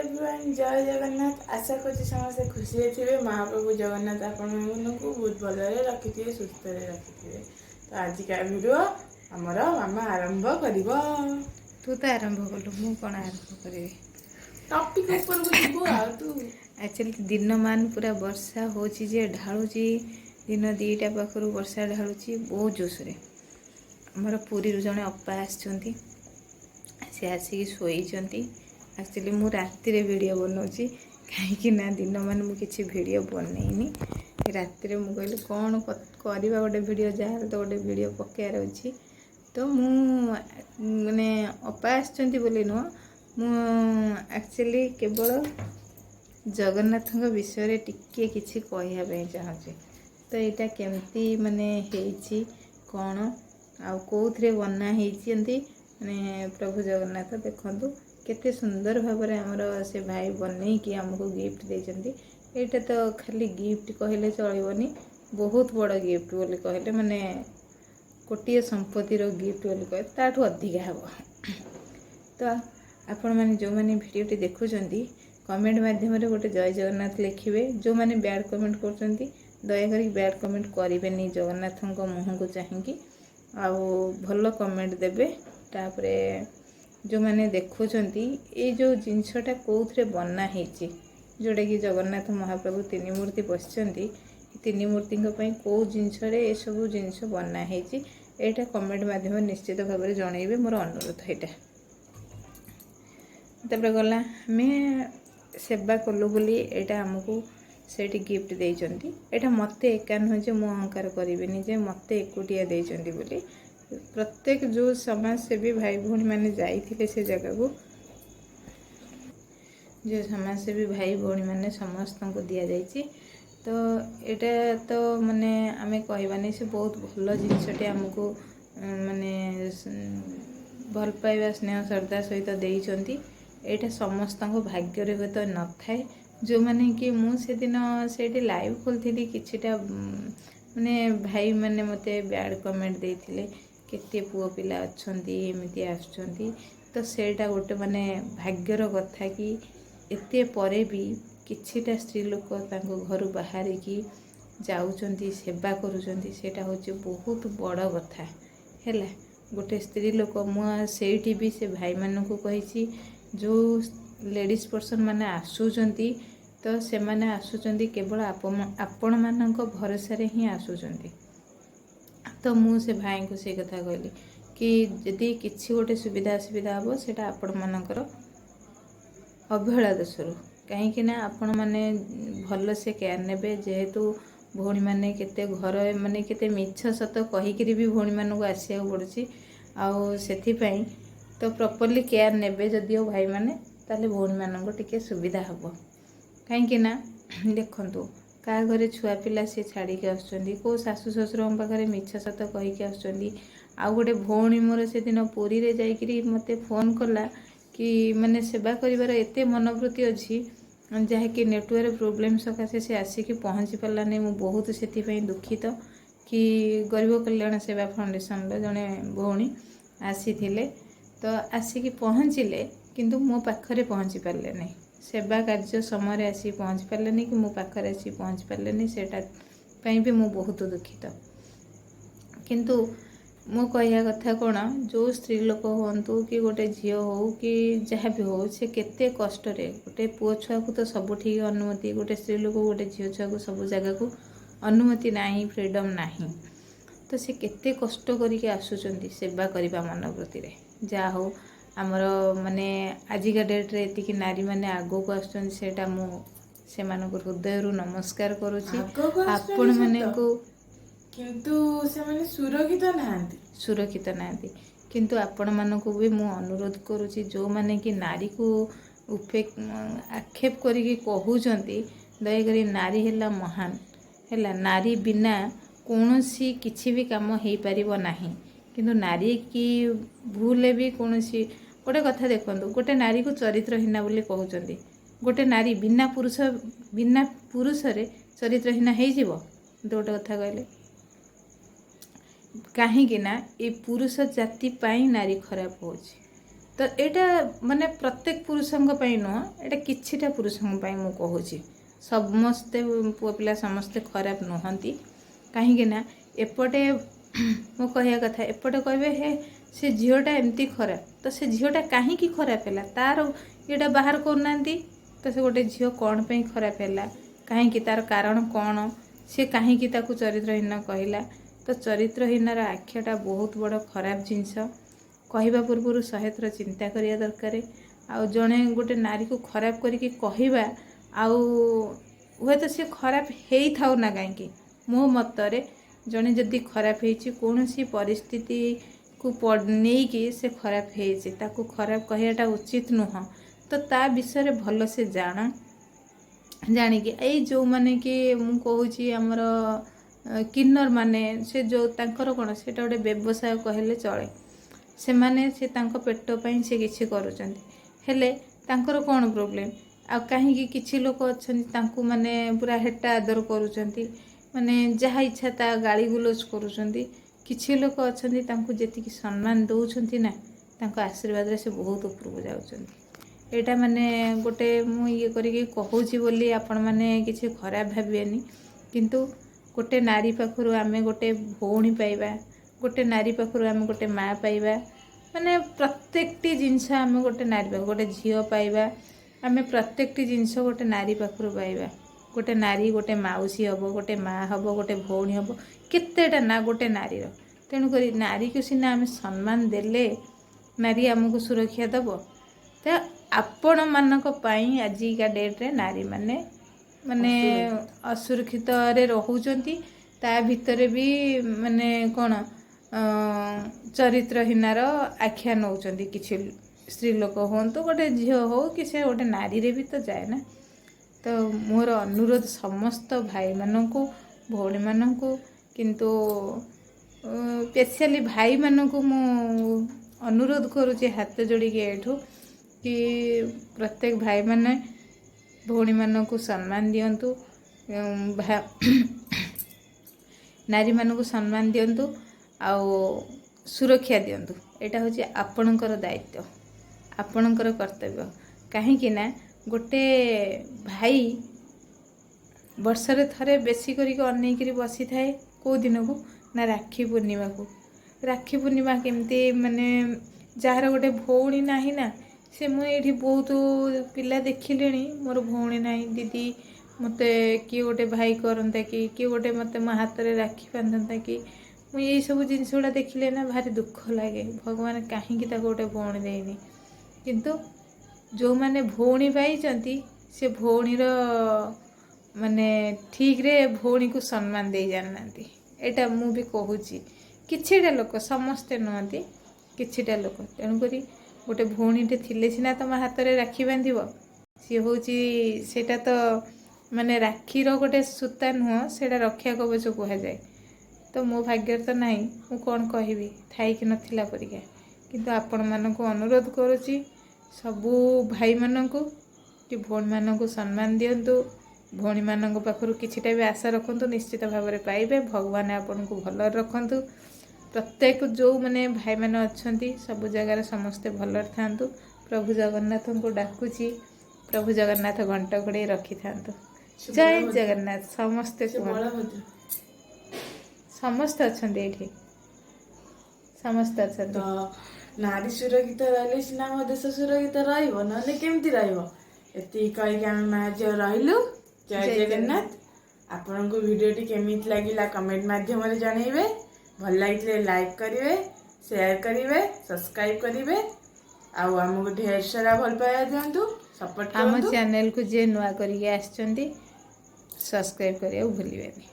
Everyone जय जगन्नाथ। आशा करছি ସମସ୍ତେ ଖୁସିରେ ଥିବେ। ମହାପ୍ରଭୁ ଜଗନ୍ନାଥ ଆପଣମାନଙ୍କୁ ବହୁତ ଭଲରେ ରଖିଥିବେ, ସୁସ୍ଥରେ ରଖିଥିବେ। ତ ଆଜିକା ଭିଡ଼ିଓ ଆମର ମାମା ଆରମ୍ଭ କରିବ। ତୁ ତ ଆରମ୍ଭ କଲୁ, ମୁଁ କ'ଣ ଆରମ୍ଭ କରିବି? ଟପିକ ଉପରକୁ ଯିବୁ ଆଉ ତୁ। ଆକ୍ଚୁଆଲି ଦିନମାନ ପୁରା ବର୍ଷା ହେଉଛି ଯେ ଢାଳୁଛି। ଦିନ 2ଟା ପାଖରୁ ବର୍ଷା ଢାଳୁଛି ବହୁତ ଜୋରସରେ। ଆମର ପୁରୀରୁ ଜଣେ ଅପା ଆସିଛନ୍ତି, ସେ ଆସିକି ଶୋଇଛନ୍ତି। ଆକ୍ଚୁଆଲି ମୁଁ ରାତିରେ ଭିଡ଼ିଓ ବନାଉଛି, କାହିଁକି ନା ଦିନମାନ ମୁଁ କିଛି ଭିଡ଼ିଓ ବନେଇନି। ରାତିରେ ମୁଁ କହିଲି କ'ଣ କରିବା, ଗୋଟେ ଭିଡ଼ିଓ ଯାହାହେଲେ ତ ଗୋଟେ ଭିଡ଼ିଓ ପକାଇବାର ଅଛି। ତ ମୁଁ ମାନେ ଅପା ଆସିଛନ୍ତି ବୋଲି ନୁହଁ, ମୁଁ ଆକ୍ଚୁଆଲି କେବଳ ଜଗନ୍ନାଥଙ୍କ ବିଷୟରେ ଟିକେ କିଛି କହିବା ପାଇଁ ଚାହୁଁଛି। ତ ଏଇଟା କେମିତି ମାନେ ହେଇଛି କ'ଣ, ଆଉ କେଉଁଥିରେ ବନା ହେଇଛନ୍ତି ମାନେ ପ୍ରଭୁ ଜଗନ୍ନାଥ ଦେଖନ୍ତୁ କେତେ ସୁନ୍ଦର ଭାବରେ ଆମର ସେ ଭାଇ ବନେଇକି ଆମକୁ ଗିଫ୍ଟ ଦେଇଛନ୍ତି। ଏଇଟା ତ ଖାଲି ଗିଫ୍ଟ କହିଲେ ଚଳିବନି, ବହୁତ ବଡ଼ ଗିଫ୍ଟ ବୋଲି କହିଲେ, ମାନେ ଗୋଟିଏ ସମ୍ପତ୍ତିର ଗିଫ୍ଟ ବୋଲି କହିଲେ ତାଠୁ ଅଧିକା ହେବ। ତ ଆପଣମାନେ ଯେଉଁମାନେ ଭିଡ଼ିଓଟି ଦେଖୁଛନ୍ତି କମେଣ୍ଟ ମାଧ୍ୟମରେ ଗୋଟେ ଜୟ ଜଗନ୍ନାଥ ଲେଖିବେ। ଯେଉଁମାନେ ବ୍ୟାଡ଼୍ କମେଣ୍ଟ କରୁଛନ୍ତି ଦୟାକରି ବ୍ୟାଡ଼୍ କମେଣ୍ଟ କରିବେନି ଜଗନ୍ନାଥଙ୍କ ମୁହଁକୁ ଚାହିଁକି, ଆଉ ଭଲ କମେଣ୍ଟ ଦେବେ। ତାପରେ ଯେଉଁମାନେ ଦେଖୁଛନ୍ତି ଏଇ ଯେଉଁ ଜିନିଷଟା କେଉଁଥିରେ ବନା ହେଇଛି, ଯେଉଁଟାକି ଜଗନ୍ନାଥ ମହାପ୍ରଭୁ 3 ମୂର୍ତ୍ତି ବସିଛନ୍ତି, 3 ମୂର୍ତ୍ତିଙ୍କ ପାଇଁ କେଉଁ ଜିନିଷରେ ଏସବୁ ଜିନିଷ ବନା ହେଇଛି, ଏଇଟା କମେଣ୍ଟ ମାଧ୍ୟମରେ ନିଶ୍ଚିତ ଭାବରେ ଜଣାଇବେ, ମୋର ଅନୁରୋଧ ଏଇଟା। ତାପରେ ଗଲା, ଆମେ ସେବା କଲୁ ବୋଲି ଏଇଟା ଆମକୁ ସେଇଠି ଗିଫ୍ଟ ଦେଇଛନ୍ତି। ଏଇଟା ମୋତେ ଏକା ନୁହେଁ ଯେ ମୁଁ ଅହଙ୍କାର କରିବିନି ଯେ ମୋତେ ଏକୁଟିଆ ଦେଇଛନ୍ତି ବୋଲି। ପ୍ରତ୍ୟେକ ଯେଉଁ ସମାଜସେବୀ ଭାଇ ଭଉଣୀମାନେ ଯାଇଥିଲେ ସେ ଜାଗାକୁ, ଯେଉଁ ସମାଜସେବୀ ଭାଇ ଭଉଣୀମାନେ ସମସ୍ତଙ୍କୁ ଦିଆଯାଇଛି। ତ ଏଇଟା ତ ମାନେ ଆମେ କହିବାନି, ସେ ବହୁତ ଭଲ ଜିନିଷଟେ ଆମକୁ ମାନେ ଭଲ ପାଇବା ସ୍ନେହ ଶ୍ରଦ୍ଧା ସହିତ ଦେଇଛନ୍ତି। ଏଇଟା ସମସ୍ତଙ୍କ ଭାଗ୍ୟରେ ହୁଏତ ନଥାଏ। ଯେଉଁମାନେ କି ମୁଁ ସେଦିନ ସେଇଠି ଲାଇଭ୍ ଖୋଲିଥିଲି, କିଛିଟା ମାନେ ଭାଇମାନେ ମୋତେ ବ୍ୟାଡ଼୍ କମେଣ୍ଟ ଦେଇଥିଲେ, କେତେ ପୁଅ ପିଲା ଅଛନ୍ତି ଏମିତି ଆସୁଛନ୍ତି। ତ ସେଇଟା ଗୋଟେ ମାନେ ଭାଗ୍ୟର କଥା କି ଏତେ ପରେ ବି କିଛିଟା ସ୍ତ୍ରୀ ଲୋକ ତାଙ୍କ ଘରୁ ବାହାରିକି ଯାଉଛନ୍ତି, ସେବା କରୁଛନ୍ତି। ସେଇଟା ହେଉଛି ବହୁତ ବଡ଼ କଥା ହେଲା। ଗୋଟେ ସ୍ତ୍ରୀ ଲୋକ, ମୁଁ ସେଇଠି ବି ସେ ଭାଇମାନଙ୍କୁ କହିଛି, ଯେଉଁ ଲେଡ଼ିଜ୍ ପର୍ସନ୍ ମାନେ ଆସୁଛନ୍ତି ତ ସେମାନେ ଆସୁଛନ୍ତି କେବଳ ଆପଣମାନଙ୍କ ଭରସାରେ ହିଁ ଆସୁଛନ୍ତି। ତ ମୁଁ ସେ ଭାଇଙ୍କୁ ସେଇ କଥା କହିଲି କି ଯଦି କିଛି ଗୋଟେ ସୁବିଧା ଅସୁବିଧା ହେବ ସେଇଟା ଆପଣମାନଙ୍କର ଅବହେଳା ଦୋଷରୁ, କାହିଁକି ନା ଆପଣମାନେ ଭଲସେ କେୟାର ନେବେ। ଯେହେତୁ ଭଉଣୀମାନେ କେତେ ଘର ମାନେ କେତେ ମିଛ ସତ କହିକିରି ବି ଭଉଣୀମାନଙ୍କୁ ଆସିବାକୁ ପଡ଼ୁଛି, ଆଉ ସେଥିପାଇଁ ତ ପ୍ରପର୍ଲି କେୟାର ନେବେ ଯଦିଓ ଭାଇମାନେ, ତାହେଲେ ଭଉଣୀମାନଙ୍କୁ ଟିକେ ସୁବିଧା ହେବ। କାହିଁକି ନା ଦେଖନ୍ତୁ, କାହା ଘରେ ଛୁଆ ପିଲା ସେ ଛାଡ଼ିକି ଆସୁଛନ୍ତି, କେଉଁ ଶାଶୁ ଶ୍ୱଶୁରଙ୍କ ପାଖରେ ମିଛ ସତ କହିକି ଆସୁଛନ୍ତି। ଆଉ ଗୋଟେ ଭଉଣୀ ମୋର ସେଦିନ ପୁରୀରେ ଯାଇକିରି ମୋତେ ଫୋନ୍ କଲା କି ମାନେ ସେବା କରିବାର ଏତେ ମନୋବୃତ୍ତି ଅଛି, ଯାହାକି ନେଟୱାର୍କ ପ୍ରୋବ୍ଲେମ୍ ସକାଶେ ସେ ଆସିକି ପହଞ୍ଚି ପାରିଲାନି। ମୁଁ ବହୁତ ସେଥିପାଇଁ ଦୁଃଖିତ କି ଗରିବ କଲ୍ୟାଣ ସେବା ଫାଉଣ୍ଡେସନର ଜଣେ ଭଉଣୀ ଆସିଥିଲେ, ତ ଆସିକି ପହଞ୍ଚିଲେ କିନ୍ତୁ ମୋ ପାଖରେ ପହଞ୍ଚି ପାରିଲେନି। ସେବା କାର୍ଯ୍ୟ ସମୟରେ ଆସିକି ପହଞ୍ଚି ପାରିଲେନି କି ମୋ ପାଖରେ ଆସିକି ପହଞ୍ଚି ପାରିଲେନି, ସେଇଟା ପାଇଁ ବି ମୁଁ ବହୁତ ଦୁଃଖିତ। କିନ୍ତୁ ମୁଁ କହିବା କଥା କ'ଣ, ଯେଉଁ ସ୍ତ୍ରୀ ଲୋକ ହୁଅନ୍ତୁ କି ଗୋଟେ ଝିଅ ହେଉ କି ଯାହା ବି ହେଉ, ସେ କେତେ କଷ୍ଟରେ ଗୋଟେ ପୁଅ ଛୁଆକୁ ତ ସବୁଠିକି ଅନୁମତି, ଗୋଟେ ସ୍ତ୍ରୀ ଲୋକ ଗୋଟେ ଝିଅ ଛୁଆକୁ ସବୁ ଜାଗାକୁ ଅନୁମତି ନାହିଁ, ଫ୍ରିଡ଼ମ୍ ନାହିଁ। ତ ସେ କେତେ କଷ୍ଟ କରିକି ଆସୁଛନ୍ତି ସେବା କରିବା ମନୋବୃତ୍ତିରେ। ଯାହା ହଉ ଆମର ମାନେ ଆଜିକା ଡେଟ୍ରେ ଏତିକି ନାରୀମାନେ ଆଗକୁ ଆସୁଛନ୍ତି, ସେଇଟା ମୁଁ ସେମାନଙ୍କୁ ହୃଦୟରୁ ନମସ୍କାର କରୁଛି। ଆପଣମାନଙ୍କୁ କିନ୍ତୁ ସେମାନେ ସୁରକ୍ଷିତ ନାହାନ୍ତି। କିନ୍ତୁ ଆପଣମାନଙ୍କୁ ବି ମୁଁ ଅନୁରୋଧ କରୁଛି, ଯେଉଁମାନେ କି ନାରୀକୁ ଆକ୍ଷେପ କରିକି କହୁଛନ୍ତି, ଦୟାକରି ନାରୀ ହେଲା ମହାନ ହେଲା। ନାରୀ ବିନା କୌଣସି କିଛି ବି କାମ ହେଇପାରିବ ନାହିଁ। କିନ୍ତୁ ନାରୀ କି ଭୁଲରେ ବି କୌଣସି ଗୋଟେ କଥା ଦେଖନ୍ତୁ, ଗୋଟେ ନାରୀକୁ ଚରିତ୍ରହୀନା ବୋଲି କହୁଛନ୍ତି। ଗୋଟେ ନାରୀ ବିନା ପୁରୁଷରେ ଚରିତ୍ରହୀନା ହେଇଯିବ? ଗୋଟେ କଥା କହିଲେ, କାହିଁକି ନା ଏ ପୁରୁଷ ଜାତି ପାଇଁ ନାରୀ ଖରାପ ହେଉଛି। तो एटा माने प्रत्येक पुरुषों नुह एटा किछिटा पुरुषों मु कहूँ समस्ते पुआ पिला समस्ते खराब नुहंती कहीं ना एपटे मो कहया कथा एपटे कहबे हे से झीलटा एमती खराब तो से झीलटा कहीं खराब है तार ये बाहर करना तो से गोटे झील कौन पे खराब है कहीं तार कारण कौन सी कहीं चरित्रहीन कहला तो चरित्रहीनर आख्याटा बहुत बड़ खराब जिनस कहवा पूर्व 100 थर चिंता करिया दरकार आउ जड़े गोटे नारी को खराब करके कहवा आउ हे तो सी खराब हो थाउ ना कहीं मो मतरे जड़े जदि खराब कौन सी परिस्थिति को नहीं कि से खराब हो खराब कहटा उचित नुह तो ता विषय भल से जान जानिकी ये जो माने कि मु कहूँ आमर किन्नर माने से जो तांकर कौन से गोटे व्यवसाय कहले चले से माने से तांको पेट पाई से किछि करूचंती हेले तांकर कौन प्रोब्लेम आ कहीं किछि लोक अछंती तांको माने पूरा हेटा आदर करूचंती माने जहा इच्छा ता गाली गुलोज करूचंती किछि लोक अछंती तांको जेतिकी सम्मान दउछंती ना तांको आशीर्वाद रे से बहुत ऊपर जाउछंती एटा माने गोटे मु ये करिके कहूची बोली आपण माने किछि खराब भाबिएनी किंतु गोटे नारी पाखरु आमे गोटे भौणी पाइबा गोटे नारी पाखरु आमे गोटे माँ पाइबा माने प्रत्येकटी जिनस आमे गोटे नारी पाखरु गोटे झियो पाइबा आमे प्रत्येकटी जिनस गोटे नारी पाखरु पाइबा गोटे नारी गोटे माउसी हबो गोटे माँ हबो गोटे भौणी हबो केतेटा ना गोटे नारीर तेणुक नारी को सीना आमे सम्मान देले नारी आमको सुरक्षा दबो तो आपण मानक पई आजिका डेट रे नारी माने माने असुरक्षित रे रहउचंती ता भितरे भी माने कोन चरित्रहीनार आख्या नौचंती किछि स्त्री लोक होंतु गोटे झील हो कि से गोटे नारी रे भी तो जाए ना तो मोर अनुरोध समस्त भाई मानकु भौणी मानकु किंतु स्पेशली भाई मानकु मु अनुरोध करुचे हाथ जोड़ी के एठू कि प्रत्येक भाई माने भौणी मानकु सम्मान दियंतु नारी मानकु सम्मान दियंतु आउ सुरक्षा दियंतु एटा होची आपणकर दायित्व आपणकर कर्तव्य कहीं ना गोटे भाई वर्षरे थरे बेसी करी अनेक बसी थाए कौ दिन को ना राखी पूर्णिमा केमती माने जार गोटे भौणी नाही ना से मुझे बहुत पिला देखिले मोर भौणी नाही दीदी मते किए गोटे भाई करता कि किए गोटे मते मो हाथ में राखी बांधता कि मुझे सब जिनस गुड़ा देखिले ना भारी दुख लगे भगवान कहीं गोटे भौणी देनी किंतु जो माने भौणी पाई से भौणीर माने ठीक रे भौणी को सम्मान दे जाना एटा मु भी कहूची किछिटा लोक समस्ते नुहति किछिटा लोक तेणुक गोटे भौणीटे थिले सिना तुम हाथ में राखी बांधिब सी हूँ सेटा तो माने राखीर गोटे सूता नुह से रक्षा कवच कहुए तो मो भाग्य तो ना मु कौन कहबी थाई नथिला परिका किंतु आपण मानकु अनुरोध करुची सबू भाई मानकु कि भौणी मानकु सम्मान दियंतु भौणी मानक पाखरु किछिटा भी आशा रखंतु निश्चित भाव में पाइबे भगवान आपन को भल रखंतु प्रत्येक जो माने भाई माने अछंती सब जगह समस्ते भल थांतु प्रभु जगन्नाथ को डाकुची प्रभु जगन्नाथ घंटा घोड़े रखी थांतु जय जगन्नाथ समस्ते समस्ते अछंती एठी समस्ते अछंती नारी सुरक्षित रहिले सिना हम देश सुरक्षित रहिबो नले केमती रहिबो एती कहि के हम आज रहिलु जय जगन्नाथ आपन को वीडियो टी केमित लागिला कमेंट माध्यम रे जणैबे भल लागिले लाइक करिवे शेयर करिवे सब्सक्राइब करिवे आउ हमको ढेर सारा भल पाया दियंतु सपोर्ट करंतु हम चैनल को जे नुआ करिके आछंती सब्सक्राइब करिया भूलिबेनी।